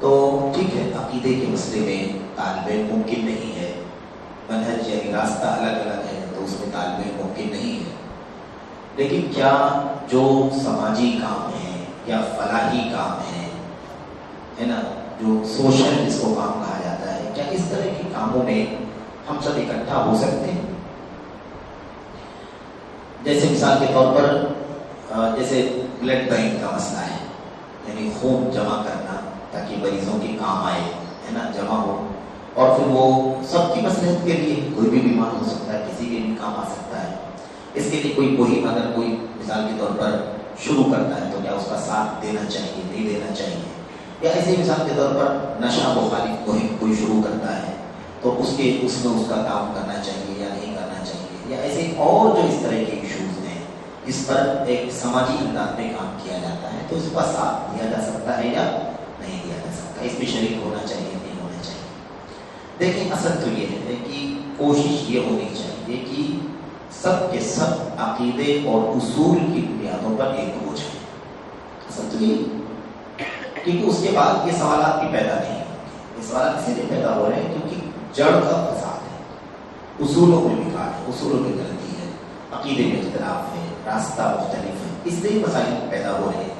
تو ٹھیک ہے، عقیدے کے مسئلے میں طالب علم ممکن نہیں ہے، منہج یعنی راستہ الگ الگ ہے تو اس میں طالب علم ممکن نہیں ہے، لیکن کیا جو سماجی کام ہیں یا فلاحی کام ہیں، ہے نا، جو سوشل جس کو کام کہا جاتا ہے، کیا اس طرح کے کاموں میں ہم سب اکٹھا ہو سکتے ہیں؟ جیسے مثال کے طور پر جیسے بلڈ بینک کا مسئلہ ہے، یعنی خون جمع کرنا تاکہ مریضوں کے کام آئے، ہے نا، جمع ہو، اور پھر وہ سب کی مصلحت کے لیے، کوئی بھی بیمار ہو سکتا ہے، کسی کے بھی کام آ سکتا ہے، اس کے لیے کوئی مہم اگر کوئی مثال کے طور پر شروع کرتا ہے تو کیا اس کا ساتھ دینا چاہیے، نہیں دینا چاہیے؟ یا ایسے مثال کے طور پر نشہ مخالف مہم کوئی شروع کرتا ہے تو اس میں اس کا کام کرنا چاہیے یا نہیں کرنا چاہیے؟ یا ایسے اور جو اس طرح کے ایشوز ہیں اس پر ایک سماجی انداز میں کام کیا جاتا ہے، تو اس کا ساتھ دیا جا سکتا ہے یا نہیں دیا جا سکتا، اس میں شریک ہونا چاہیے نہیں ہونا چاہیے؟ دیکھیں، اصل تو یہ ہے کہ کوشش یہ ہونی چاہیے کہ سب کے سب عقیدے اور اصول کی بنیادوں پر ایک ہو جائے۔ اصل تو یہ، کیونکہ اس کے بعد یہ سوالات بھی پیدا نہیں ہوتے، یہ سوالات اسی لیے پیدا ہو رہے ہیں کیونکہ جڑ کا فساد ہے، اصولوں میں بگاڑ ہے، اصولوں میں غلطی ہے، عقیدے میں اختلاف ہے، راستہ مختلف ہے، اس لیے مسائل پیدا ہو رہے ہیں۔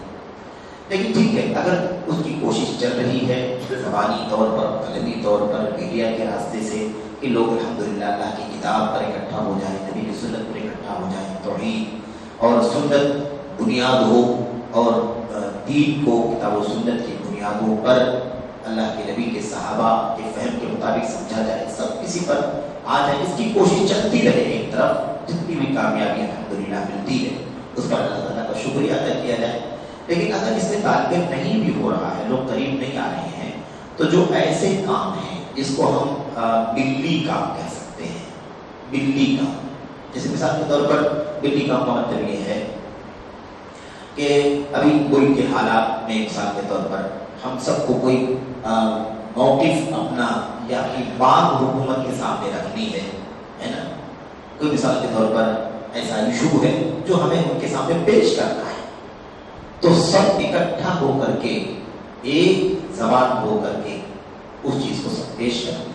لیکن ٹھیک ہے، اگر اس کی کوشش چل رہی ہے زبانی طور پر، قلمی طور پر، میڈیا کے راستے سے، کہ لوگ الحمدللہ اللہ کی کتاب پر اکٹھا ہو جائیں، نبی کی سنت پر اکٹھا ہو جائیں، توحید اور سنت بنیاد ہو، اور دین کو کتاب و سنت کی بنیادوں پر اللہ کے نبی کے صحابہ کے فہم کے مطابق سمجھا جائے، سب کسی پر آ جائے، اس کی کوشش چلتی رہے، ایک طرف جتنی بھی کامیابی الحمدللہ ملتی ہے اس پر اللہ تعالیٰ کا شکریہ ادا کیا جائے۔ لیکن اگر اس میں طالب علم نہیں بھی ہو رہا ہے، لوگ قریب نہیں آ رہے ہیں، تو جو ایسے کام ہیں جس کو ہم بلی کام کہہ سکتے ہیں، بلی کام، جیسے مثال کے طور پر بلی کام کا مطلب یہ ہے کہ ابھی ملک کے حالات میں مثال کے طور پر ہم سب کو کوئی موقف اپنا یا اپنی بات حکومت کے سامنے رکھنی ہے نا، کوئی مثال کے طور پر ایسا ایشو ہے جو ہمیں ان کے سامنے پیش کرنا ہے، تو سب اکٹھا ہو کر کے، ایک زبان ہو کر کے اس چیز کو سب پیش کریں،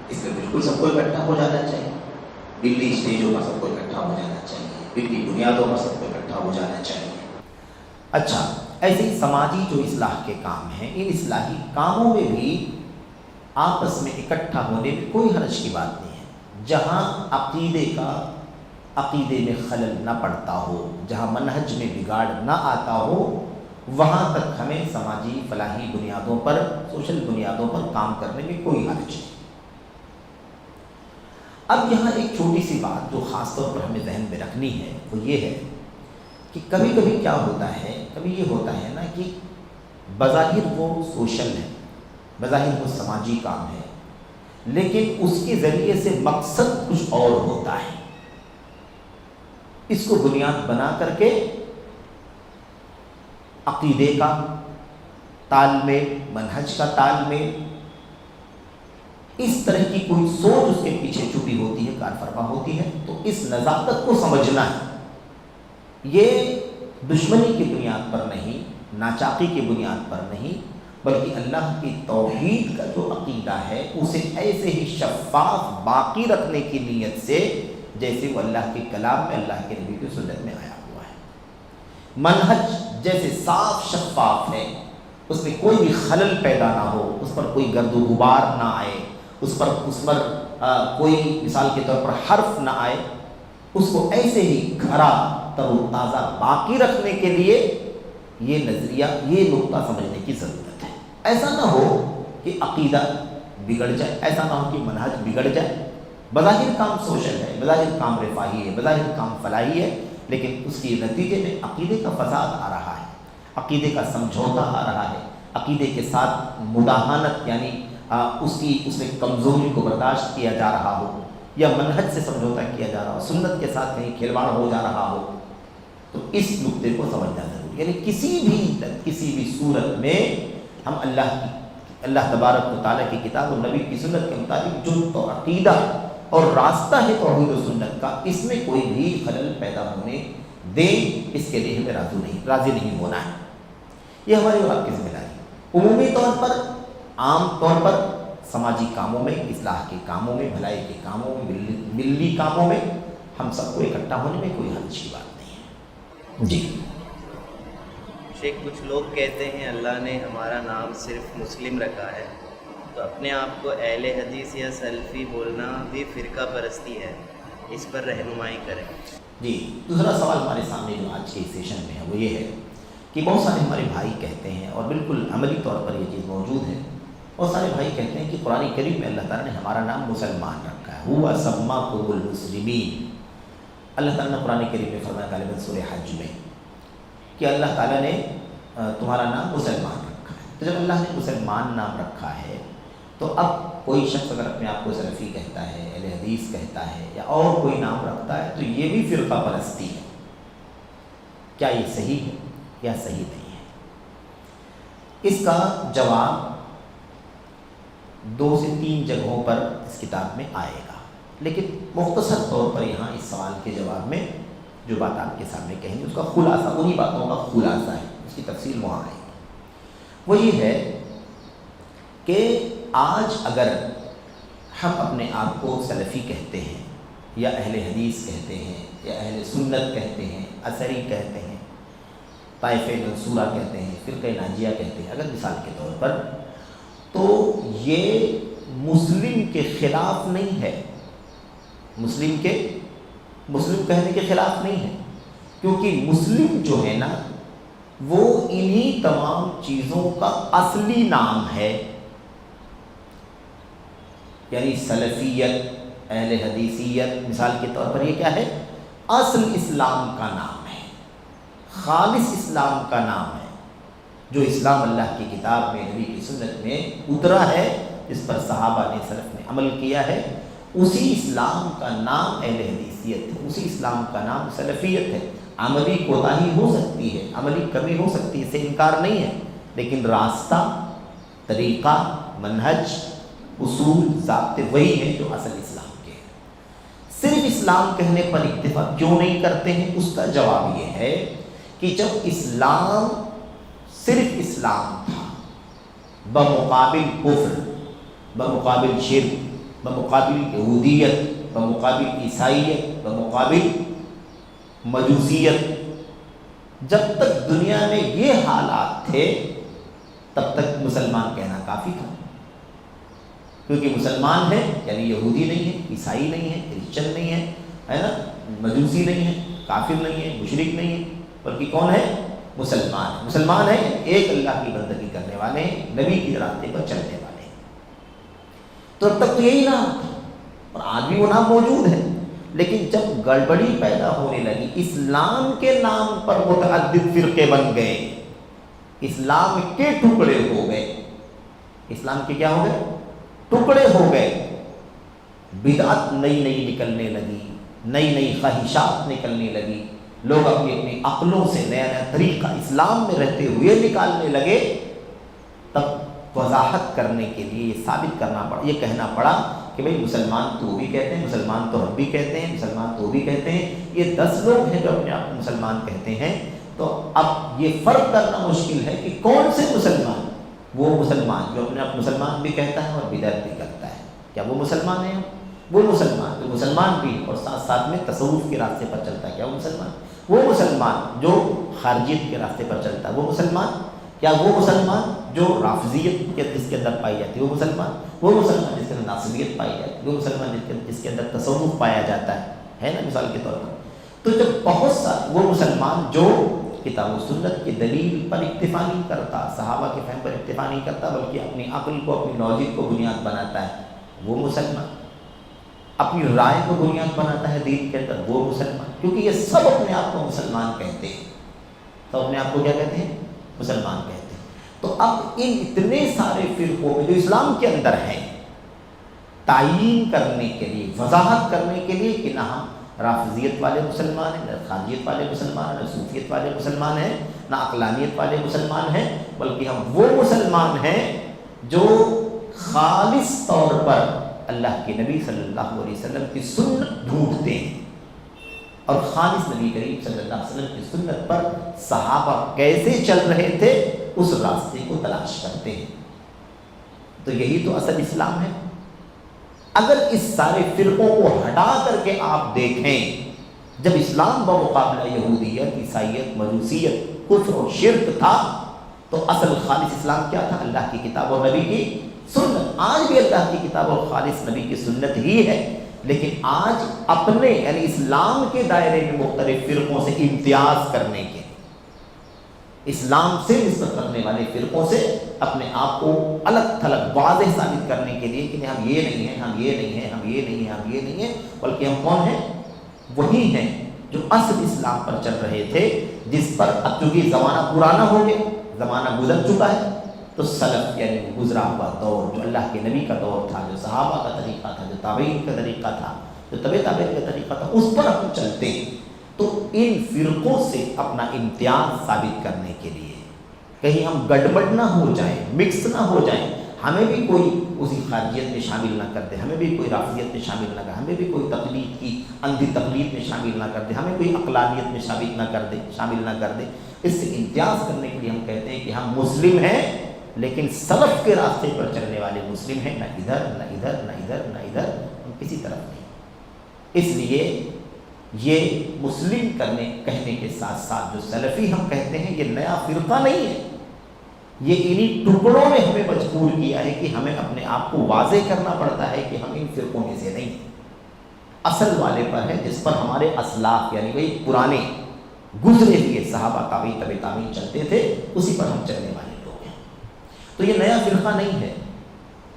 اس میں بالکل سب کو اکٹھا ہو جانا چاہیے، بلی اسٹیجوں پر سب کو اکٹھا ہو جانا چاہیے، بلی بنیادوں پر سب کو اکٹھا ہو جانا چاہیے۔ اچھا، ایسے ہی سماجی جو اصلاح کے کام ہیں، ان اصلاحی کاموں میں بھی آپس میں اکٹھا ہونے میں کوئی حرج کی بات نہیں ہے، جہاں عقیدے میں خلل نہ پڑتا ہو، جہاں منہج میں بگاڑ نہ آتا ہو، وہاں تک ہمیں سماجی فلاحی بنیادوں پر، سوشل بنیادوں پر کام کرنے میں کوئی حرج نہیں۔ اب یہاں ایک چھوٹی سی بات جو خاص طور پر ہمیں ذہن میں رکھنی ہے وہ یہ ہے کہ کبھی کبھی کیا ہوتا ہے، کبھی یہ ہوتا ہے نا کہ بظاہر وہ سوشل ہے، بظاہر وہ سماجی کام ہے، لیکن اس کے ذریعے سے مقصد کچھ اور ہوتا ہے، اس کو بنیاد بنا کر کے عقیدے کا تال میل، منہج کا تال میل، اس طرح کی کوئی سوچ اس کے پیچھے چھپی ہوتی ہے، کار فرما ہوتی ہے، تو اس نزاکت کو سمجھنا ہے، یہ دشمنی کی بنیاد پر نہیں، ناچاقی کی بنیاد پر نہیں، بلکہ اللہ کی توحید کا جو عقیدہ ہے اسے ایسے ہی شفاف باقی رکھنے کی نیت سے جیسے وہ اللہ کے کلام میں، اللہ کے نبی کی سنت میں آیا ہوا ہے۔ منہج جیسے صاف شفاف ہے، اس میں کوئی بھی خلل پیدا نہ ہو، اس پر کوئی گرد و غبار نہ آئے، اس پر کوئی مثال کے طور پر حرف نہ آئے، اس کو ایسے ہی کھرا تر و تازہ باقی رکھنے کے لیے یہ نظریہ، یہ نقطہ سمجھنے کی ضرورت ہے۔ ایسا نہ ہو کہ عقیدہ بگڑ جائے، ایسا نہ ہو کہ منہج بگڑ جائے، بظاہر کام سوشل ہے، بظاہر کام رفاہی ہے، بظاہر کام فلاحی ہے، لیکن اس کے نتیجے میں عقیدے کا فساد آ رہا ہے، عقیدے کا سمجھوتا آ رہا ہے، عقیدے کے ساتھ مداہنت یعنی اس میں کمزوری کو برداشت کیا جا رہا ہو، یا منہج سے سمجھوتا کیا جا رہا ہو، سنت کے ساتھ کہیں کھلواڑ ہو جا رہا ہو، تو اس نقطے کو سمجھنا ضروری ہے۔ یعنی کسی بھی صورت میں ہم اللہ تبارک و تعالیٰ کی کتاب اور نبی کی سنت کے مطابق جو تو عقیدہ اور راستہ ہے توحید و سنت کا، اس میں کوئی بھی خلل پیدا ہونے دیں، اس کے لیے ہمیں راضی نہیں ہونا ہے۔ یہ ہماری اور آپ کی ذمہ داری ہے۔ عمومی طور پر، عام طور پر سماجی کاموں میں، اصلاح کے کاموں میں، بھلائی کے کاموں میں، ملی کاموں میں ہم سب کو اکٹھا ہونے میں کوئی حرج کی بات نہیں ہے۔ جی شیخ، کچھ لوگ کہتے ہیں اللہ نے ہمارا نام صرف مسلم رکھا ہے، تو اپنے آپ کو اہل حدیث یا سلفی بولنا بھی فرقہ پرستی ہے، اس پر رہنمائی کریں۔ جی، دوسرا سوال ہمارے سامنے جو آج کے سیشن میں ہے وہ یہ ہے کہ بہت سارے ہمارے بھائی کہتے ہیں، اور بالکل عملی طور پر یہ چیز موجود ہے، بہت سارے بھائی کہتے ہیں کہ قرآن کریم میں اللہ تعالیٰ نے ہمارا نام مسلمان رکھا ہے، ہوا سماکم المسلمین۔ اللہ تعالیٰ نے قرآن کریم میں فرمایا غالباً سورہ حج میں کہ اللہ تعالیٰ نے تمہارا نام مسلمان رکھا ہے۔ تو جب اللہ نے مسلمان نام رکھا ہے تو اب کوئی شخص اگر اپنے آپ کو سلفی کہتا ہے، اہل حدیث کہتا ہے، یا اور کوئی نام رکھتا ہے تو یہ بھی فرقہ پرستی ہے۔ کیا یہ صحیح ہے یا صحیح نہیں ہے؟ اس کا جواب 2 سے 3 جگہوں پر اس کتاب میں آئے گا، لیکن مختصر طور پر یہاں اس سوال کے جواب میں جو بات آپ کے سامنے کہیں گے اس کا خلاصہ، انہی باتوں کا خلاصہ ہے، اس کی تفصیل وہاں آئے گی۔ وہ یہ ہے کہ آج اگر ہم اپنے آپ کو سلفی کہتے ہیں، یا اہل حدیث کہتے ہیں، یا اہل سنت کہتے ہیں، اثری کہتے ہیں، طائفہ منصورہ کہتے ہیں، فرقہ ناجیہ کہتے ہیں، اگر مثال کے طور پر، تو یہ مسلم کے خلاف نہیں ہے، مسلم کہنے کے خلاف نہیں ہے، کیونکہ مسلم جو ہے نا وہ انہی تمام چیزوں کا اصلی نام ہے، یعنی سلفیت، اہل حدیثیت مثال کے طور پر یہ کیا ہے؟ اصل اسلام کا نام ہے، خالص اسلام کا نام ہے، جو اسلام اللہ کی کتاب میں، نبی کی سنت میں اترا ہے، جس پر صحابہ نے سلف نے عمل کیا ہے، اسی اسلام کا نام اہل حدیثیت ہے، اسی اسلام کا نام سلفیت ہے۔ عملی کوتاہی ہو سکتی ہے، عملی کمی ہو سکتی ہے، اسے انکار نہیں ہے، لیکن راستہ، طریقہ، منہج، اصول، ضابطے وہی ہیں جو اصل اسلام کے ہیں۔ صرف اسلام کہنے پر اکتفا کیوں نہیں کرتے ہیں؟ اس کا جواب یہ ہے کہ جب اسلام صرف اسلام تھا، بمقابل کفر، بمقابل شرک، بمقابل یہودیت، بمقابل عیسائیت، بمقابل مجوسیت، جب تک دنیا میں یہ حالات تھے تب تک مسلمان کہنا کافی تھا، کیونکہ مسلمان ہے یعنی یہودی نہیں ہے، عیسائی نہیں ہے، کرسچن نہیں ہے نا، مجوسی نہیں ہے، کافر نہیں ہے، مشرک نہیں ہے، بلکہ کون ہے؟ مسلمان ہے۔ مسلمان ہے ایک اللہ کی بندگی کرنے والے ہیں، نبی کے راستے پر چلنے والے ہیں۔ تو اب تک تو یہی نام تھا، اور آج بھی وہ نام موجود ہے، لیکن جب گڑبڑی پیدا ہونے لگی، اسلام کے نام پر متعدد فرقے بن گئے، اسلام کے ٹکڑے ہو گئے، اسلام کے کیا ہو گئے؟ ٹکڑے ہو گئے، بدعت نئی نئی نکلنے لگی، نئی نئی خواہشات نکلنے لگی، لوگ اپنی اپنی عقلوں سے نیا نیا طریقہ اسلام میں رہتے ہوئے نکالنے لگے، تب وضاحت کرنے کے لیے یہ ثابت کرنا پڑا، یہ کہنا پڑا کہ بھئی مسلمان تو وہ بھی کہتے ہیں، مسلمان تو ہم بھی کہتے ہیں، مسلمان تو وہ بھی کہتے ہیں، یہ 10 لوگ ہیں جو اپنے آپ کو مسلمان کہتے ہیں، تو اب یہ فرق کرنا مشکل ہے کہ کون سے مسلمان؟ وہ مسلمان جو اپنے آپ مسلمان بھی کہتا ہے اور بدعت بھی کرتا ہے، کیا وہ مسلمان ہے؟ وہ مسلمان جو مسلمان بھی اور ساتھ ساتھ میں تصوف کے راستے پر چلتا ہے، کیا وہ مسلمان؟ وہ مسلمان جو خارجیت کے راستے پر چلتا ہے، وہ مسلمان؟ کیا وہ مسلمان جو رافضیت جس کے اندر پائی جاتی ہے وہ مسلمان؟ وہ مسلمان جس کے اندر ناصبیت پائی جاتی ہے، وہ مسلمان جس کے اندر تصوف پایا جاتا ہے نا، مثال کے طور پر۔ تو جب بہت سارے وہ مسلمان جو کتاب و سنت کی دلیل پر اکتفا نہیں کرتا، صحابہ کے فہم پر اکتفا نہیں کرتا، بلکہ اپنی عقل کو، اپنی لاجک کو بنیاد بناتا ہے، وہ مسلمان، اپنی رائے کو بنیاد بناتا ہے دین کے اندر، وہ مسلمان، کیونکہ یہ سب اپنے آپ کو مسلمان کہتے ہیں، سب اپنے آپ کو کیا کہتے ہیں؟ مسلمان کہتے ہیں۔ تو اب ان اتنے سارے فرقوں میں جو اسلام کے اندر ہیں، تعیین کرنے کے لیے، وضاحت کرنے کے لیے کہ نہ ہم رافضیت والے مسلمان ہیں، نہ خارجیت والے مسلمان ہیں، نہ صوفیت والے مسلمان ہیں، نہ عقلانیت والے مسلمان ہیں، بلکہ ہم وہ مسلمان ہیں جو خالص طور پر اللہ کے نبی صلی اللہ علیہ وسلم کی سنت ڈھونڈتے ہیں، اور خالص نبی کریم صلی اللہ علیہ وسلم کی سنت پر صحابہ کیسے چل رہے تھے اس راستے کو تلاش کرتے ہیں۔ تو یہی تو اصل اسلام ہے۔ اگر اس سارے فرقوں کو ہٹا کر کے آپ دیکھیں، جب اسلام بمقابلہ یہودیت، عیسائیت، مجوسیت، کفر اور شرک تھا، تو اصل خالص اسلام کیا تھا؟ اللہ کی کتاب اور نبی کی سنت۔ آج بھی اللہ کی کتاب اور خالص نبی کی سنت ہی ہے، لیکن آج اپنے یعنی اسلام کے دائرے میں مختلف فرقوں سے امتیاز کرنے کے، اسلام سے نسبت رکھنے والے فرقوں سے اپنے آپ کو الگ تھلگ واضح ثابت کرنے کے لیے کہ ہم یہ نہیں ہیں، ہم یہ نہیں ہیں، ہم یہ نہیں ہیں، ہم یہ نہیں ہیں، بلکہ ہم کون ہیں؟ وہی ہیں جو اصل اسلام پر چل رہے تھے، جس پر اب چونکہ زمانہ پرانا ہو گیا، زمانہ گزر چکا ہے، تو سلف یعنی گزرا ہوا دور جو اللہ کے نبی کا دور تھا، جو صحابہ کا طریقہ تھا، جو تابعین کا طریقہ تھا، جو تابعین کا طریقہ تھا، اس پر ہم چلتے ہیں۔ تو ان فرقوں سے اپنا امتیاز ثابت کرنے کے لیے کہیں ہم گڑبڑ نہ ہو جائیں، مکس نہ ہو جائیں، ہمیں بھی کوئی اسی خارجیت میں شامل نہ کر دے، ہمیں بھی کوئی رافضیت میں شامل نہ کر، ہمیں بھی کوئی تقلید کی اندھی تقلید میں شامل نہ کر دے، ہمیں کوئی عقلانیت میں شامل نہ کر دے۔ اس سے امتیاز کرنے کے لیے ہم کہتے ہیں کہ ہم مسلم ہیں، لیکن سلف کے راستے پر چلنے والے مسلم ہیں، نہ ادھر نہ ادھر نہ ادھر نہ ادھر، ہم کسی طرف نہیں۔ اس لیے یہ مسلم کہنے کے ساتھ ساتھ جو سلفی ہم کہتے ہیں، یہ نیا فرقہ نہیں ہے، یہ انہی ٹکڑوں نے ہمیں مجبور کیا ہے کہ ہمیں اپنے آپ کو واضح کرنا پڑتا ہے کہ ہم ان فرقوں میں سے نہیں ہیں، اصل والے پر ہے جس پر ہمارے اسلاف یعنی وہی پرانے گزرے ہوئے صحابہ تابعین چلتے تھے، اسی پر ہم چلنے والے لوگ ہیں۔ تو یہ نیا فرقہ نہیں ہے،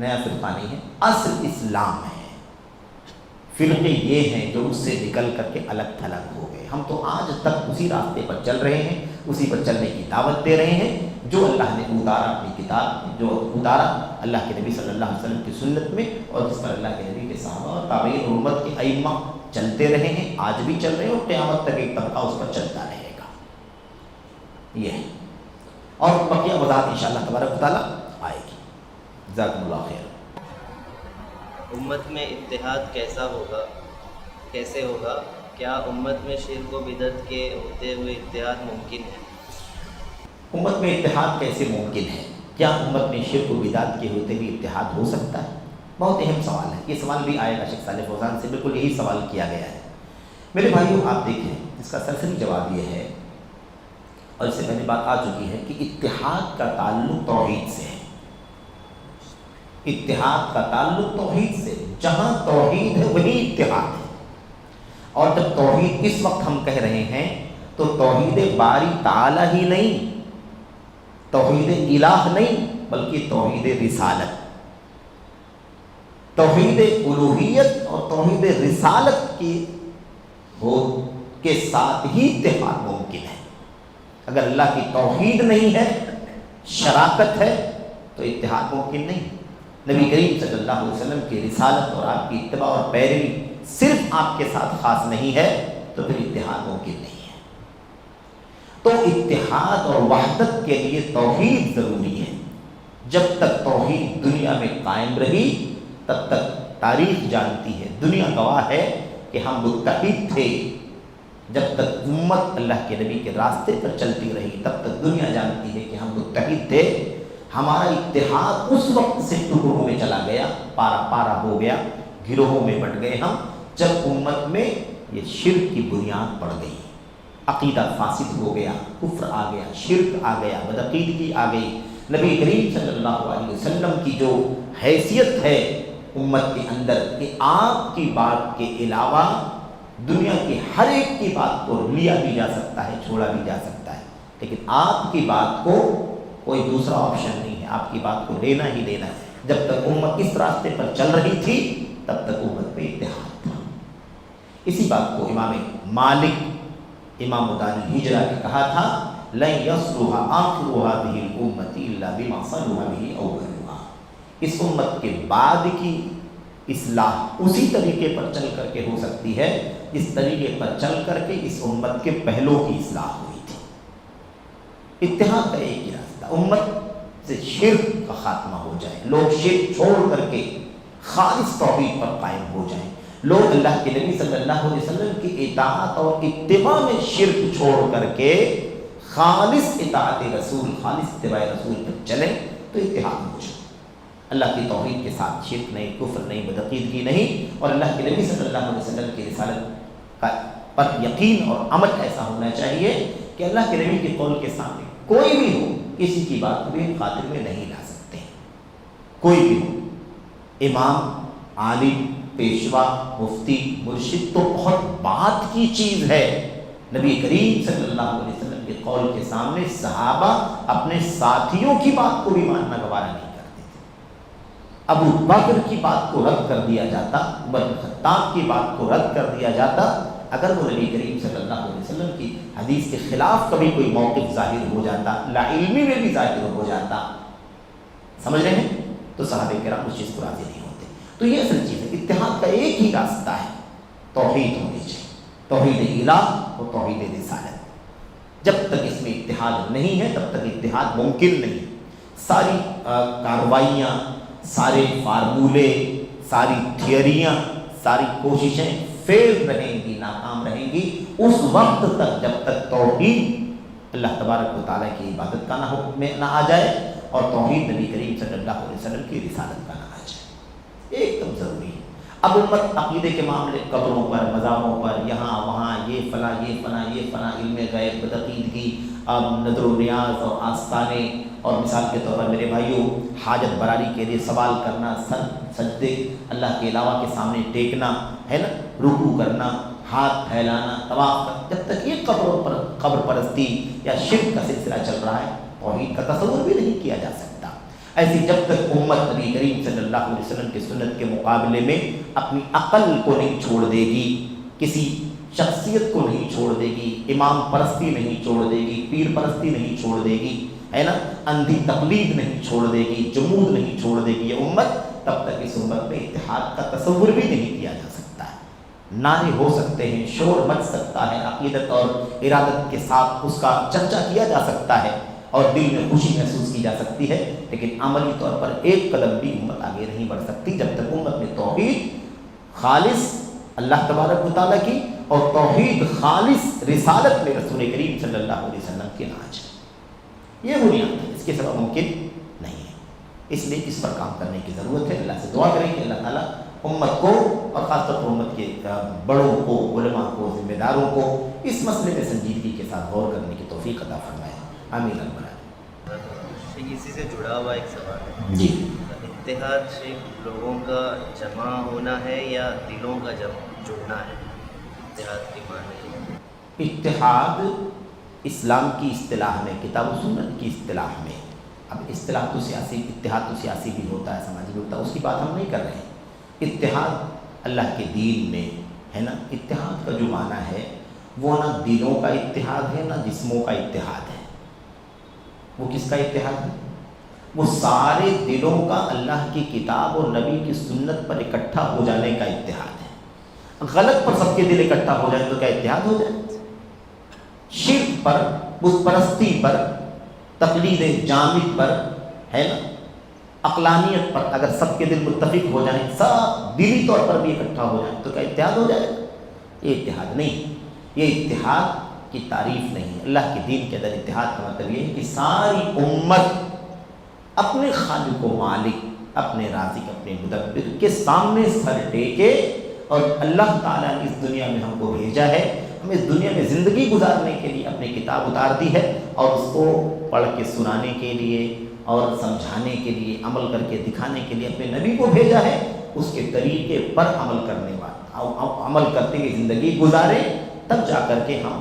نیا فرقہ نہیں ہے، اصل اسلام ہے۔ فرقے یہ ہیں جو اس سے نکل کر کے الگ تھلگ ہو گئے۔ ہم تو آج تک اسی راستے پر چل رہے ہیں، اسی پر چلنے کی دعوت دے رہے ہیں جو اللہ نے اتارا اپنی کتاب، جو اتارا اللہ کے نبی صلی اللہ علیہ وسلم کی سنت میں، اور جس پر اللہ کے نبی کے صحابہ اور تابعین امت کے ائمہ چلتے رہے ہیں، آج بھی چل رہے ہیں، اور قیامت تک ایک طبقہ اس پر چلتا رہے گا۔ یہ ہے، اور بقیہ وضاحت انشاءاللہ تبارک و تعالیٰ آئے گی۔ جزاکم اللہ خیر۔ امت میں اتحاد کیسے ہوگا؟ کیا امت میں شرک و بدعت کے ہوتے ہوئے اتحاد ممکن ہے؟ امت میں اتحاد کیسے ممکن ہے؟ کیا امت میں شرک و بدعت کے ہوتے ہوئے اتحاد ہو سکتا ہے؟ بہت اہم سوال ہے، یہ سوال بھی آئے گا شیخ صالح فوزان سے، بالکل یہی سوال کیا گیا ہے۔ میرے بھائیوں، آپ دیکھیں، اس کا سرسری جواب یہ ہے، اور اس سے پہلے بات آ چکی ہے، کہ اتحاد کا تعلق توحید سے ہے۔ اتحاد کا تعلق توحید سے، جہاں توحید ہے وہی اتحاد ہے۔ اور جب توحید اس وقت ہم کہہ رہے ہیں تو توحید باری تعالی ہی نہیں، توحید الہ نہیں، بلکہ توحید رسالت، توحید الوہیت اور توحید رسالت کے ساتھ ہی اتحاد ممکن ہے۔ اگر اللہ کی توحید نہیں ہے، شراکت ہے، تو اتحاد ممکن نہیں۔ نبی کریم صلی اللہ علیہ وسلم کی رسالت اور آپ کی اتباع اور پیروی صرف آپ کے ساتھ خاص نہیں ہے، تو پھر اتحاد ممکن نہیں ہے۔ تو اتحاد اور وحدت کے لیے توحید ضروری ہے۔ جب تک توحید دنیا میں قائم رہی، تب تک تاریخ جانتی ہے، دنیا گواہ ہے کہ ہم متحد تھے۔ جب تک امت اللہ کے نبی کے راستے پر چلتی رہی، تب تک دنیا جانتی ہے کہ ہم متحد تھے۔ ہمارا اتحاد اس وقت سے ٹکڑوں میں چلا گیا، پارا پارا ہو گیا، گروہوں میں بٹ گئے ہم، جب امت میں یہ شرک کی بنیاد پڑ گئی، عقیدہ فاسد ہو گیا، کفر آ گیا، شرک آ گیا، بدعقیدگی آ گئی۔ نبی کریم صلی اللہ علیہ وسلم کی جو حیثیت ہے امت کے اندر کہ آپ کی بات کے علاوہ دنیا کی ہر ایک کی بات کو لیا بھی جا سکتا ہے، چھوڑا بھی جا سکتا ہے، لیکن آپ کی بات کو کوئی دوسرا آپشن نہیں ہے، آپ کی بات کو لینا ہی لینا ہے۔ جب تک امت اس راستے پر چل رہی تھی، تب تک امت میں اتحاد تھا۔ اسی بات کو امام مالک، امام دار الہجرہ نے کہا تھا، لَن يَصْلُحَ آخِرُ هَذِهِ الْأُمَّةِ إِلَّا بِمَا صَلُحَ بِهِ أَوَّلُهَا۔ اس امت کے بعد کی اصلاح اسی طریقے پر چل کر کے ہو سکتی ہے جس طریقے پر چل کر کے اس امت کے پہلوں کی اصلاح ہوئی تھی۔ اتحاد کا ایک ہی راستہ، امت سے شرک کا خاتمہ ہو جائے، لوگ شرک چھوڑ کر کے خالص توحید پر قائم ہو جائیں، لوگ اللہ کے نبی صلی اللہ علیہ وسلم کی اطاعت اور اتباع میں شرک چھوڑ کر کے خالص اطاعت رسول، خالص اتباع رسول پر چلیں تو اتحاد ہو جائے۔ اللہ کی توحید کے ساتھ شرک نہیں، کفر نہیں، بدعقیدگی نہیں، اور اللہ کے نبی صلی اللہ علیہ وسلم کی رسالت کا پر یقین اور عمل ایسا ہونا چاہیے کہ اللہ کے نبی کے قول کے سامنے کوئی بھی ہو کسی کی بات بھی خاطر میں نہیں لا سکتے، کوئی بھی ہو، امام، عالم، پیشوا، مفتی، مرشد تو بہت بات کی چیز ہے۔ نبی کریم صلی اللہ علیہ وسلم کے قول کے سامنے صحابہ اپنے ساتھیوں کی بات کو بھی ماننا گوارا نہیں کرتے تھے۔ ابو بکر کی بات کو رد کر دیا جاتا، عمر بن خطاب کی بات کو رد کر دیا جاتا اگر وہ نبی کریم صلی اللہ علیہ وسلم کی حدیث کے خلاف کبھی کوئی موقف ظاہر ہو جاتا، لا علمی میں بھی ظاہر ہو جاتا، سمجھ رہے ہیں، تو صحابہ کرام اس چیز کو راضی نہیں ہوتے۔ تو یہ اصل چیز ہے، اتحاد کا ایک ہی راستہ ہے، توحید ہونی چاہیے، توحید الہ اور توحید رسالت۔ جب تک اس میں اتحاد نہیں ہے تب تک اتحاد ممکن نہیں۔ ساری کارروائیاں، سارے فارمولے، ساری تھیوریاں، ساری کوششیں فیل رہیں گی، ناکام رہیں گی اس وقت تک جب تک توحید اللہ تبارک و تعالیٰ کی عبادت کا نہ آ جائے اور توحید نبی کریم صلی اللہ علیہ وسلم کی رسالت کا نہ آ جائے۔ ایک دم ضروری ہے۔ اب امت عقیدے کے معاملے، قبروں پر، مزاروں پر، یہاں وہاں، یہ فلاں یہ فلاں یہ فلاں، علم غیب، بدعقیدگی، نظر و نیاز اور آستانے، اور مثال کے طور پر میرے بھائیوں حاجت براری کے لیے سوال کرنا، سجدے اللہ کے علاوہ کے سامنے ٹیکنا ہے نا، رکوع کرنا، ہاتھ پھیلانا، طواف کرنا، جب تک یہ قبر پرستی یا شرک کا سلسلہ چل رہا ہے توحید کا تصور بھی نہیں کیا جا سکتا۔ ایسی جب تک امت نبی کریم صلی اللہ علیہ وسلم کی سنت کے مقابلے میں اپنی عقل کو نہیں چھوڑ دے گی، کسی شخصیت کو نہیں چھوڑ دے گی، امام پرستی نہیں چھوڑ دے گی، پیر پرستی نہیں چھوڑ دے گی، ہے نا، اندھی تقلید نہیں چھوڑ دے گی، جمود نہیں چھوڑ دے گی یہ امت، تب تک اس امت میں اتحاد کا تصور بھی نہیں کیا جا سکتا ہے۔ نعرے ہو سکتے ہیں، شور مچ سکتا ہے، عقیدت اور ارادت کے ساتھ اس کا چرچا کیا جا سکتا ہے اور دل میں خوشی محسوس کی جا سکتی ہے، لیکن عملی طور پر ایک قدم بھی امت آگے نہیں بڑھ سکتی جب تک امت میں توحید خالص اللہ تبارک و تعالیٰ کی اور توحید خالص رسالت میں رسول کریم صلی اللہ علیہ وسلم کی نہ آ جائے۔ یہ بنیاد ہے، اس کے سوا ممکن نہیں ہے۔ اس لیے اس پر کام کرنے کی ضرورت ہے۔ اللہ سے دعا کریں کہ اللہ تعالیٰ امت کو اور خاص طور پر امت کے بڑوں کو، علماء کو، ذمہ داروں کو اس مسئلے میں سنجیدگی کے ساتھ غور کرنے کی توفیق عطا فرمائے۔ آمین العالمین۔ اسی سے جڑا ہوا ایک سوال ہے جی، اتحاد صرف لوگوں کا جمع ہونا ہے یا دلوں کا جڑنا ہے؟ اتحاد کی معنی اتحاد اسلام کی اصطلاح میں، کتاب و سنت کی اصطلاح میں، اب اصطلاح تو سیاسی، اتحاد تو سیاسی بھی ہوتا ہے، سماجی بھی ہوتا ہے، اس کی بات ہم نہیں کر رہے ہیں۔ اتحاد اللہ کے دین میں ہے نا، اتحاد کا جو معنی ہے وہ نہ دلوں کا اتحاد ہے نہ جسموں کا اتحاد ہے۔ وہ کس کا اتحاد ہے؟ وہ سارے دلوں کا اللہ کی کتاب اور نبی کی سنت پر اکٹھا ہو جانے کا اتحاد ہے۔ غلط پر سب کے دل اکٹھا ہو جائیں تو کیا اتحاد ہو جائے؟ شرک پر، بت پرستی پر، تقلید جامد پر، ہے نا، عقلانیت پر اگر سب کے دل متفق ہو جائیں، سب دلی طور پر بھی اکٹھا ہو جائیں تو کیا اتحاد ہو جائے گا؟ یہ اتحاد نہیں، یہ اتحاد کی تعریف نہیں ہے۔ اللہ کے دین کے اندر اتحاد کا مطلب یہ ہے کہ ساری امت اپنے خالق و مالک، اپنے رازق، اپنے مدبر کے سامنے سر ٹیکے، اور اللہ تعالیٰ نے اس دنیا میں ہم کو بھیجا ہے، ہمیں اس دنیا میں زندگی گزارنے کے لیے اپنی کتاب اتار دی ہے، اور اس کو پڑھ کے سنانے کے لیے اور سمجھانے کے لیے، عمل کر کے دکھانے کے لیے اپنے نبی کو بھیجا ہے۔ اس کے طریقے پر عمل کرنے والا، عمل کرتے ہوئے زندگی گزارے، تب جا کر کے ہم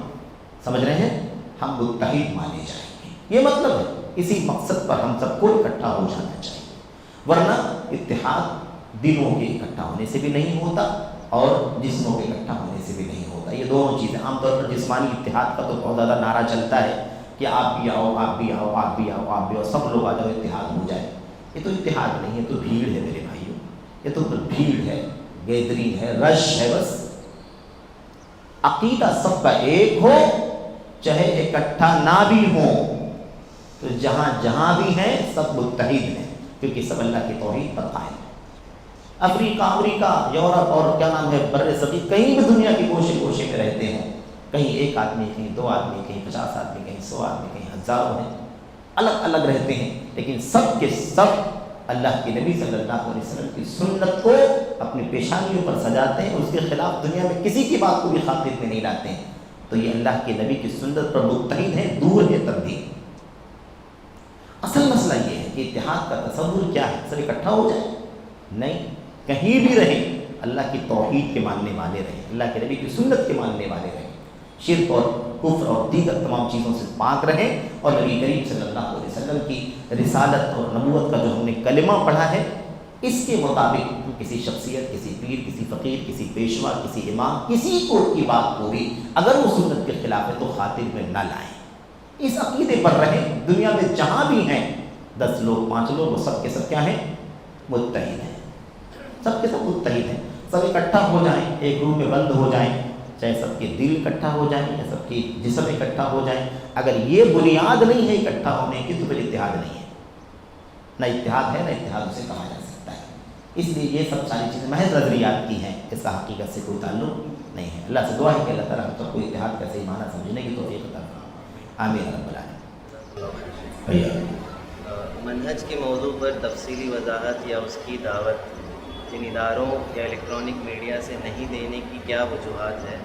سمجھ رہے ہیں ہم متحد مانے جائیں گے۔ یہ مطلب ہے، اسی مقصد پر ہم سب کو اکٹھا ہو جانا چاہیے، ورنہ اتحاد دلوں کے اکٹھا ہونے سے بھی نہیں ہوتا اور جسموں کے اکٹھا ہونے سے بھی نہیں ہوتا۔ یہ دونوں چیزیں عام طور پر جسمانی اتحاد کا تو بہت زیادہ نعرہ چلتا ہے کہ آپ بھی آؤ، آپ بھی آؤ، آپ بھی آؤ، آپ بھی آؤ، سب لوگ آ جاؤ، اتحاد ہو جائے۔ یہ تو اتحاد نہیں ہے، تو بھیڑ ہے میرے بھائیوں، یہ تو بھیڑ ہے، گیدرنگ ہے، رش ہے بس۔ عقیدہ سب کا ایک ہو، چاہے اکٹھا نہ بھی ہو، تو جہاں جہاں بھی ہیں سب متحد ہیں، کیونکہ سب اللہ کی توحید پر قائم ہیں۔ افریقہ، امریکہ، یورپ اور کیا نام ہے، بر صغیر، کہیں بھی دنیا کی گوشے گوشے میں رہتے ہیں، کہیں ایک آدمی، کہیں دو آدمی، کہیں 50 آدمی، کہیں 100 آدمی، کہیں ہزاروں ہیں، الگ الگ رہتے ہیں، لیکن سب کے سب اللہ کے نبی صلی اللہ علیہ وسلم کی سنت کو اپنی پیشانیوں پر سجاتے ہیں، اس کے خلاف دنیا میں کسی کی بات کو بھی خاطر میں نہیں لاتے ہیں. تو یہ اللہ کے نبی کی سنت پر متحد ہیں، دور ہے تبدیل. اصل مسئلہ یہ ہے کہ اتحاد کا تصور کیا ہے؟ سب اکٹھا ہو جائے؟ نہیں، کہیں بھی رہیں اللہ کی توحید کے ماننے والے رہیں، اللہ کے نبی کی سنت کے ماننے والے رہیں، شرک اور کفر اور دیگر تمام چیزوں سے پاک رہیں، اور نبی کریم صلی اللہ علیہ وسلم کی رسالت اور نبوت کا جو ہم نے کلمہ پڑھا ہے اس کے مطابق ہم کسی شخصیت، کسی پیر، کسی فقیر، کسی پیشوا، کسی امام، کسی کو کی بات کو بھی اگر وہ سنت کے خلاف ہے تو خاطر میں نہ لائیں. اس عقیدے پر رہیں. دنیا میں جہاں بھی ہیں 10 لوگ 5 لوگ، وہ سب کے سب کیا ہیں؟ متحد ہیں. سب کے سب متحد ہیں. سب اکٹھا ہو جائیں، ایک روم میں بند ہو جائیں، چاہے سب کے دل اکٹھا ہو جائیں یا سب کے جسم اکٹھا ہو جائیں، اگر یہ بنیاد نہیں ہے اکٹھا ہونے کی تو پھر اتحاد نہیں ہے. نہ اتحاد ہے، نہ اتحاد اسے کہا جا سکتا ہے. اس لیے یہ سب ساری چیزیں محض نظریات کی ہیں، اس کا حقیقت سے کوئی تعلق نہیں ہے. اللہ سے دعا ہے کہ اللہ تعالیٰ ہم سب کو اتحاد کا صحیح معنی سمجھنے کی توفیق عطا فرمائے. آمین رب العالمین. منہج کے موضوع پر تفصیلی وضاحت یا اس کی دعوت جن اداروں یا الیکٹرانک میڈیا سے نہیں دینے کی کیا وجوہات ہے؟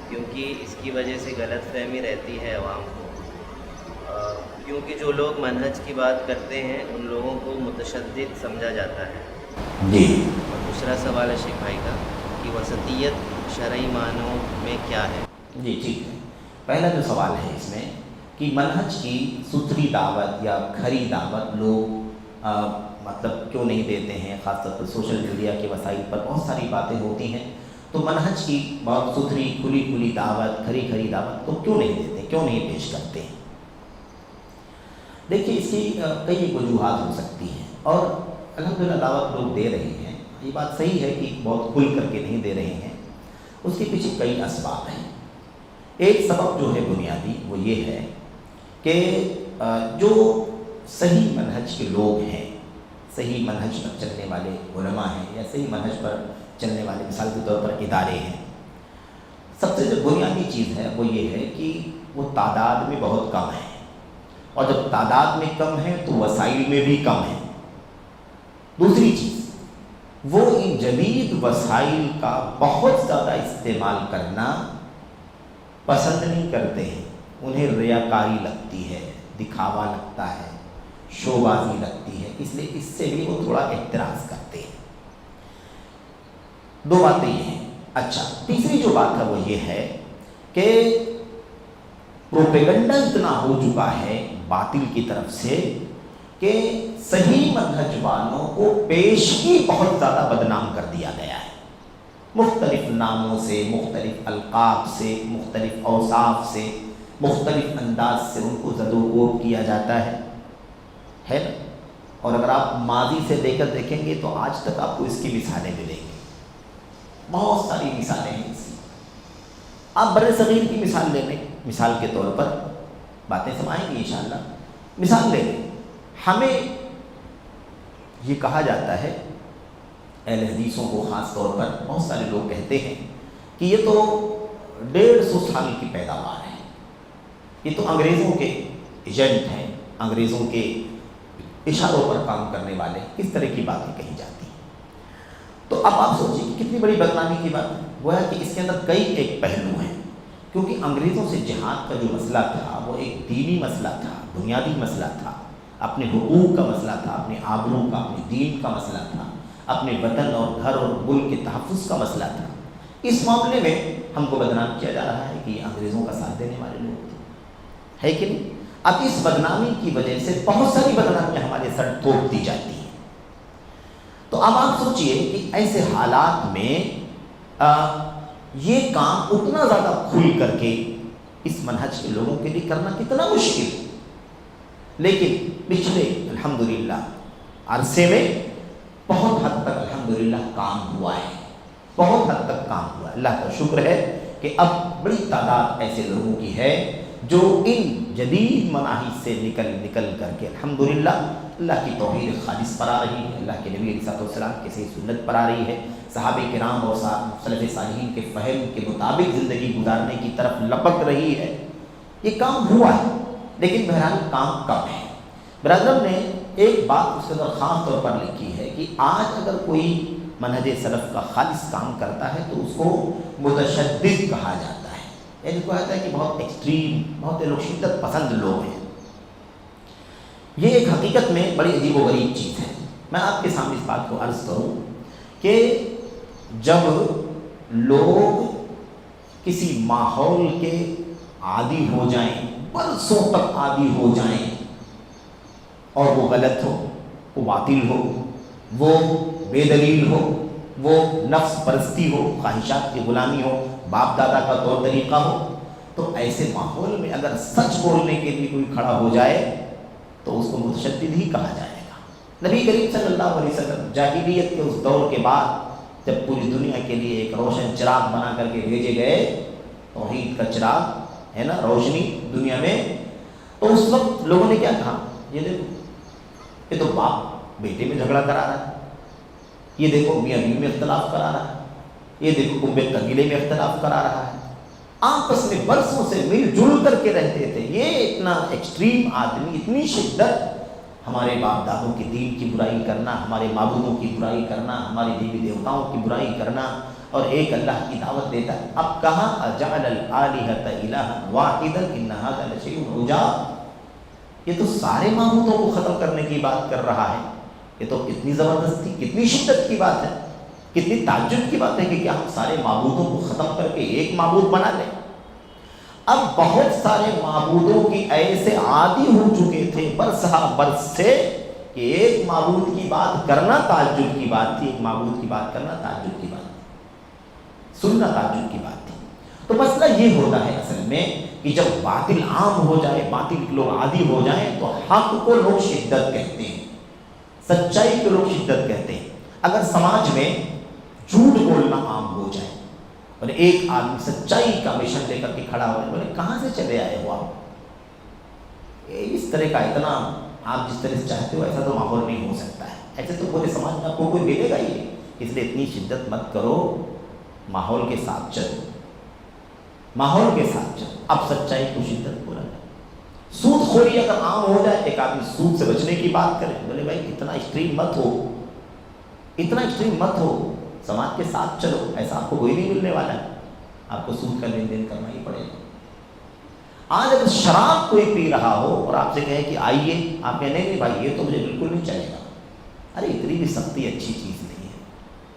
کیونکہ اس کی وجہ سے غلط فہمی رہتی ہے عوام کو، کیونکہ جو لوگ منہج کی بات کرتے ہیں ان لوگوں کو متشدد سمجھا جاتا ہے. جی. اور دوسرا سوال ہے شیخ بھائی کا کہ وسطیت شرعی معنوں میں کیا ہے؟ جی ٹھیک ہے. پہلا جو سوال ہے اس میں کہ منہج کی ستھری دعوت یا کھری دعوت لوگ مطلب کیوں نہیں دیتے ہیں؟ خاص طور پر سوشل میڈیا کے وسائل پر بہت ساری باتیں ہوتی ہیں، تو منہج کی بہت ستھری کھلی دعوت، کھری دعوت تو کیوں نہیں دیتے، کیوں نہیں پیش کرتے ہیں؟ دیکھیے اس کی کئی وجوہات ہو سکتی ہیں، اور الحمدللہ دعوت لوگ دے رہے ہیں. یہ بات صحیح ہے کہ بہت کھل کر کے نہیں دے رہے ہیں. اس کے پیچھے کئی اسباب ہیں. ایک سبب جو ہے بنیادی وہ یہ ہے کہ جو صحیح منہج کے لوگ ہیں، صحیح منہج پر چلنے والے علماء ہیں یا صحیح منہج پر چلنے والے مثال کے طور پر ادارے ہیں، سب سے جو بنیادی چیز ہے وہ یہ ہے کہ وہ تعداد میں بہت کم ہے، اور جب تعداد میں کم ہے تو وسائل میں بھی کم ہے. دوسری چیز، وہ ان جدید وسائل کا بہت زیادہ استعمال کرنا پسند نہیں کرتے ہیں. انہیں ریاکاری لگتی ہے، دکھاوا لگتا ہے، شو بازی لگتی ہے، اس لیے اس سے بھی وہ تھوڑا اعتراض کرتے ہیں. 2 باتیں یہ ہیں. اچھا، تیسری جو بات ہے وہ یہ ہے کہ پروپیگنڈا اتنا ہو چکا ہے باطل کی طرف سے کہ صحیح منہج والوں کو پیشگی بہت زیادہ بدنام کر دیا گیا ہے. مختلف ناموں سے، مختلف القاب سے، مختلف اوصاف سے، مختلف انداز سے ان کو زد و کوب کیا جاتا ہے نا. اور اگر آپ ماضی سے لے کر دیکھیں گے تو آج تک آپ کو اس کی مثالیں ملیں گی. بہت ساری مثالیں ہیں اس کی. آپ بر صغیر کی مثال لے لیں، مثال کے طور پر باتیں سمائیں گی انشاءاللہ. مثال لے لیں، ہمیں یہ کہا جاتا ہے، اہل حدیثوں کو خاص طور پر بہت سارے لوگ کہتے ہیں کہ یہ تو 150 سال کی پیداوار ہے، یہ تو انگریزوں کے ایجنٹ ہیں، انگریزوں کے اشاروں پر کام کرنے والے، اس طرح کی باتیں کہی جاتی ہیں. تو اب آپ سوچیں کہ کتنی بڑی بدنامی کی بات ہے. وہ ہے کہ اس کے اندر کئی ایک پہلو ہیں، کیونکہ انگریزوں سے جہاد کا جو مسئلہ تھا وہ ایک دینی مسئلہ تھا، بنیادی مسئلہ تھا، اپنے حقوق کا مسئلہ تھا، اپنے آبرو کا، اپنے دین کا مسئلہ تھا، اپنے وطن اور گھر اور ملک کے تحفظ کا مسئلہ تھا. اس معاملے میں ہم کو بدنام کیا جا رہا ہے کہ یہ انگریزوں کا ساتھ دینے والے لوگ تھے، ہے کہ نہیں؟ اب اس بدنامی کی وجہ سے بہت ساری بدنامیاں ہمارے سر تھوپ دی جاتی ہیں. تو اب آپ سوچئے کہ ایسے حالات میں یہ کام اتنا زیادہ کھل کر کے اس منہج کے لوگوں کے لیے کرنا کتنا مشکل. لیکن پچھلے الحمدللہ عرصے میں بہت حد تک الحمدللہ کام ہوا ہے، بہت حد تک کام ہوا ہے. اللہ کا شکر ہے کہ اب بڑی تعداد ایسے لوگوں کی ہے جو ان جدید مناہج سے نکل کر کے الحمدللہ اللہ کی توحید خالص پر آ رہی ہے، اللہ کے نبی علیہ الصلوۃ والسلام کی صحیح سنت پر آ رہی ہے، صحابہ کرام اور سلف صالحین کے فہم کے مطابق زندگی گزارنے کی طرف لپک رہی ہے، یہ کام ہوا ہے، لیکن بہرحال کام کم ہے۔ برادرم نے ایک بات اس کے اندر خاص طور پر لکھی ہے کہ آج اگر کوئی منہج سلف کا خالص کام کرتا ہے تو اس کو متشدد کہا جاتا ہے، یعنی کو کہتا ہے کہ بہت ایکسٹریم، بہت لوگ شدت پسند لوگ ہیں۔ یہ ایک حقیقت میں بڑی عجیب و غریب چیز ہے۔ میں آپ کے سامنے اس بات کو عرض کروں کہ جب لوگ کسی ماحول کے عادی ہو جائیں، برسوں تک عادی ہو جائیں، اور وہ غلط ہو، وہ باطل ہو، وہ بے دلیل ہو، وہ نفس پرستی ہو، خواہشات کی غلامی ہو، باپ دادا کا طور طریقہ ہو، تو ایسے ماحول میں اگر سچ بولنے کے لیے کوئی کھڑا ہو جائے تو اس کو متشدد ہی کہا جائے گا۔ نبی کریم صلی اللہ علیہ وسلم جاہلیت کے اس دور کے بعد جب پوری دنیا کے لیے ایک روشن چراغ بنا کر کے بھیجے گئے، توحید کا چراغ ہے نا، روشنی دنیا میں، تو اس وقت لوگوں نے کیا کہا؟ یہ دیکھو، یہ تو باپ بیٹے میں جھگڑا کرا رہا ہے، یہ دیکھو میاں بیوی میں اختلاف کرا رہا ہے، یہ دیکھو کنبے قبیلے میں اختلاف کرا رہا ہے، آپس میں برسوں سے مل جل کر کے رہتے تھے، یہ اتنا ایکسٹریم آدمی، اتنی شدت، ہمارے باپ دادوں کے دین کی برائی کرنا، ہمارے معبودوں کی برائی کرنا، ہمارے دیوی دیوتاؤں کی برائی کرنا، اور ایک اللہ کی دعوت دیتا ہے۔ اب کہاں اجعل الآلہۃ الہا واحدا ان ھذا لشیء عجاب، یہ تو سارے معبودوں کو ختم کرنے کی بات کر رہا ہے، یہ تو کتنی زبردستی، کتنی شدت کی بات ہے، کتنی تعجب کی بات ہے کہ کیا ہم سارے معبودوں کو ختم کر کے ایک معبود بنا لیں۔ اب بہت سارے معبودوں کی ایسے عادی ہو چکے تھے برسہ برس سے کہ ایک معبود کی بات کرنا تعجب کی بات تھی، ایک معبود کی بات کرنا تعجب کی بات تھی، سننا تعجب کی بات تھی۔ تو مسئلہ یہ ہوتا ہے اصل میں کہ جب باطل عام ہو جائے، باطل کے لوگ عادی ہو جائیں تو حق کو لوگ شدت کہتے ہیں، سچائی کو لوگ شدت کہتے ہیں۔ اگر سماج میں جھوٹ بولنا عام ہو جائے اور ایک آدمی سچائی کا مشن لے کر کے کھڑا ہو جائے، بولے کہاں سے چلے آئے ہو آپ، اس طرح کا اتنا آپ جس طرح سے چاہتے ہو ایسا تو ماحول نہیں ہو سکتا ہے، ایسے تو پورے سماج میں آپ کو کوئی ملے گا ہی نہیں، اس لیے اتنی شدت مت کرو، ماحول کے ساتھ چلو، ماحول کے ساتھ چلو۔ اب سچائی کو شدت بولا جائے، سود خوری اگر عام ہو جائے، ایک آدمی سود سے بچنے کی بات کرے، بولے بھائی اتنا ایکسٹریم مت ہو، اتنا ایکسٹریم مت ہو، سماج کے ساتھ چلو، ایسا آپ کو کوئی نہیں ملنے والا ہے، آپ کو سود کا لین دین کرنا ہی پڑے گا۔ آج اگر شراب کوئی پی رہا ہو اور آپ سے کہے کہ آئیے، آپ کہیں نہیں بھائی یہ تو مجھے بالکل نہیں چلے گا، ارے اتنی بھی سختی اچھی چیز نہیں ہے،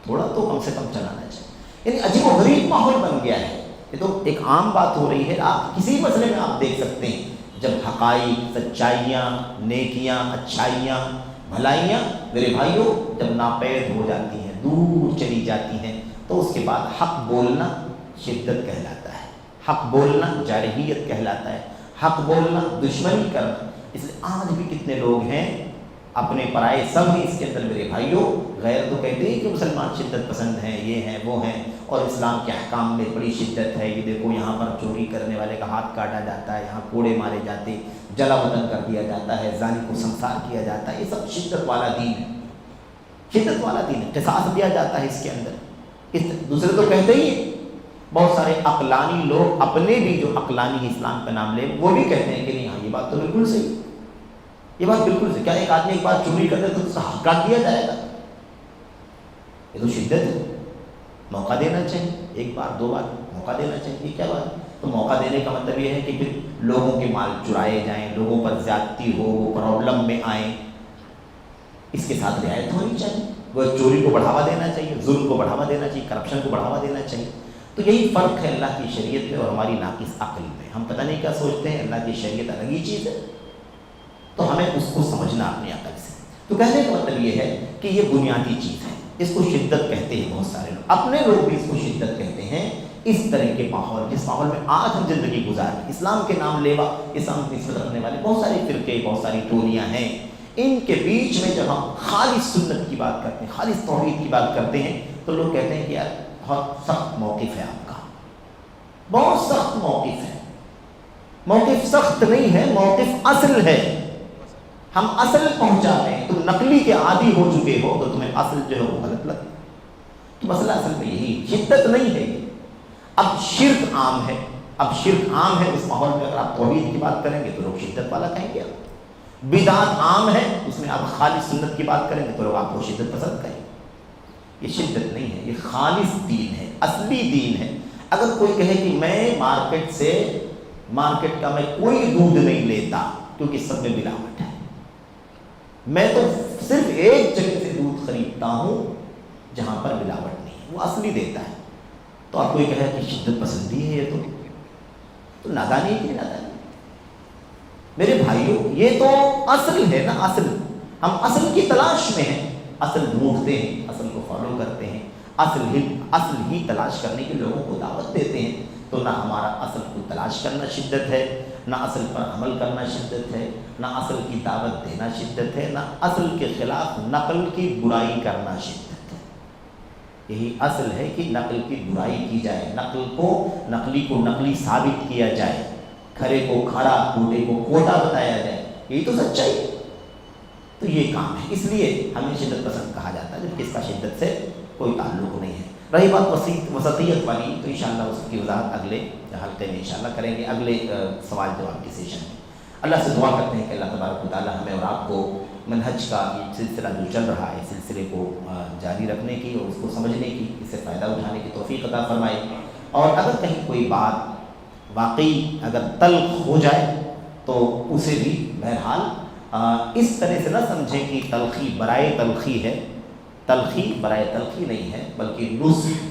تھوڑا تو کم سے کم چلانا چاہیے۔ یعنی عجیب و غریب ماحول بن گیا ہے، یہ تو ایک عام بات ہو رہی ہے۔ آپ کسی مسئلے میں آپ دیکھ سکتے ہیں جب حقائق، سچائیاں، نیکیاں، اچھائیاں، بھلائیاں میرے بھائیوں جب ناپید ہو جاتی ہیں، دور چلی جاتی ہیں، تو اس کے بعد حق بولنا شدت کہلاتا ہے، حق بولنا جارحیت کہلاتا ہے، حق بولنا دشمنی کرنا۔ اس لیے آج بھی کتنے لوگ ہیں اپنے پرائے سب ہی اس کے اندر میرے بھائیوں، غیر تو کہتے ہیں کہ مسلمان شدت پسند ہیں، یہ ہیں وہ ہیں، اور اسلام کے احکام میں بڑی شدت ہے، یہ دیکھو یہاں پر چوری کرنے والے کا ہاتھ کاٹا جاتا ہے، یہاں کوڑے مارے جاتے، جلا وطن کر دیا جاتا ہے، زانی کو سنسار کیا جاتا ہے، یہ سب شدت والا دین ہے، شدت والا دین ہے، قصاص دیا جاتا ہے اس کے اندر۔ دوسرے تو کہتے ہی ہیں، بہت سارے عقلانی لوگ اپنے بھی جو عقلانی اسلام کا نام لے وہ بھی کہتے ہیں کہ نہیں ہاں یہ بات تو بالکل صحیح، یہ بات بالکل صحیح، کیا ایک آدمی ایک بار چوری کر دے تو اس کا حق کاٹ دیا جائے گا؟ یہ تو شدت ہے، موقع دینا چاہیے، ایک بار دو بار موقع دینا چاہیے، کیا بات ہے؟ تو موقع دینے کا مطلب یہ ہے کہ پھر لوگوں کے مال چرائے جائیں، لوگوں پر زیادتی ہو، وہ پرابلم میں آئیں، اس کے ساتھ رعایت ہونی چاہیے، وہ چوری کو بڑھاوا دینا چاہیے، ظلم کو بڑھاوا دینا چاہیے، کرپشن کو بڑھاوا دینا چاہیے۔ تو یہی فرق ہے اللہ کی شریعت میں اور ہماری ناقص عقل میں۔ ہم پتہ نہیں کیا سوچتے ہیں، اللہ کی شریعت الگ ہی چیز ہے، تو ہمیں اس کو سمجھنا اپنی عقل سے۔ تو کہنے کا مطلب یہ ہے کہ یہ بنیادی چیز ہے، اس کو شدت کہتے ہیں بہت سارے لوگ، اپنے لوگ بھی اس کو شدت کہتے ہیں۔ اس طرح کے ماحول، جس ماحول میں آج ہم زندگی گزار رہے ہیں، اسلام کے نام لیوا، اسلام کی نسبت رکھنے والے بہت سارے فرقے، بہت ساری ٹولیاں ہیں، ان کے بیچ میں جب ہم خالص سنت کی بات کرتے ہیں، خالص توحید کی بات کرتے ہیں، تو لوگ کہتے ہیں کہ یار بہت سخت موقف ہے آپ کا، بہت سخت موقف ہے۔ موقف سخت نہیں ہے، موقف اصل ہے، ہم اصل پہنچا رہے ہیں، تم نقلی کے عادی ہو چکے ہو تو تمہیں اصل جو ہے وہ غلط لگتا ہے۔ تو مسئلہ اصل میں یہی شدت نہیں ہے. اب شرک عام ہے، اب شرک عام ہے، اس ماحول میں اگر آپ توحید کی بات کریں گے تو لوگ شدت والا کہیں گے. بدعت عام ہے، اس میں آپ خالص سنت کی بات کریں گے تو لوگ آپ کو شدت پسند کریں گے. یہ شدت نہیں ہے، یہ خالص دین ہے، اصلی دین ہے. اگر کوئی کہے کہ میں مارکیٹ کا میں کوئی دودھ نہیں لیتا کیونکہ سب میں ملاوٹ ہے، میں تو صرف ایک جگہ سے دودھ خریدتا ہوں جہاں پر ملاوٹ نہیں ہے، وہ اصلی دیتا ہے، تو آپ کوئی کہے کہ شدت پسندی ہے، یہ تو نادانی کی نادانی. میرے بھائیوں یہ تو اصل ہے نا، اصل. ہم اصل کی تلاش میں ہیں، اصل ڈھونڈتے ہیں، اصل کو فالو کرتے ہیں، اصل ہی تلاش کرنے کے لوگوں کو دعوت دیتے ہیں. تو نہ ہمارا اصل کو تلاش کرنا شدت ہے، نہ اصل پر عمل کرنا شدت ہے، نہ اصل کی دعوت دینا شدت ہے، نہ اصل کے خلاف نقل کی برائی کرنا شدت ہے. یہی اصل ہے کہ نقل کی برائی کی جائے، نقلی کو نقلی ثابت کیا جائے، کھڑے کو کھڑا، کوٹے کو کوٹا بتایا جائے. یہی تو سچائی ہے. تو یہ کام ہے، اس لیے ہمیں شدت پسند کہا جاتا ہے، جبکہ اس کا شدت سے کوئی تعلق نہیں ہے. رہی بات وسطیت والی، تو انشاءاللہ اس کی وضاحت اگلے حلقے میں انشاءاللہ کریں گے، اگلے سوال جواب کی سیشن میں. اللہ سے دعا کرتے ہیں کہ اللہ تبارک و تعالی ہمیں اور آپ کو منہج کا یہ سلسلہ جو چل رہا ہے، سلسلے کو جاری رکھنے کی اور اس کو سمجھنے کی، اس سے فائدہ اٹھانے کی توفیق عطا فرمائے. اور اگر کہیں کوئی بات واقعی اگر تلخ ہو جائے تو اسے بھی بہرحال اس طرح سے نہ سمجھیں کہ تلخی برائے تلخی ہے. تلخی برائے تلخی نہیں ہے، بلکہ نصح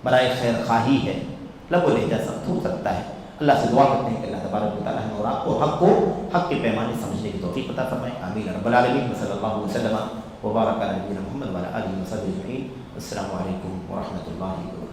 برائے خیر خواہی ہے. لب و لہجہ سخت ہو سکتا ہے. اللہ سے دعا کرتے ہیں کہ اللہ تبارک و تعالیٰ ہمیں اور آپ کو حق کے پیمانے سمجھنے کی توفیق عطا فرمائے. آمین رب العالمین. صلی اللہ علیہ وسلم وبارک علی نبینا محمد وعلی آلہ وصحبہ اجمعین. السلام علیکم ورحمۃ اللہ وبرکاتہ.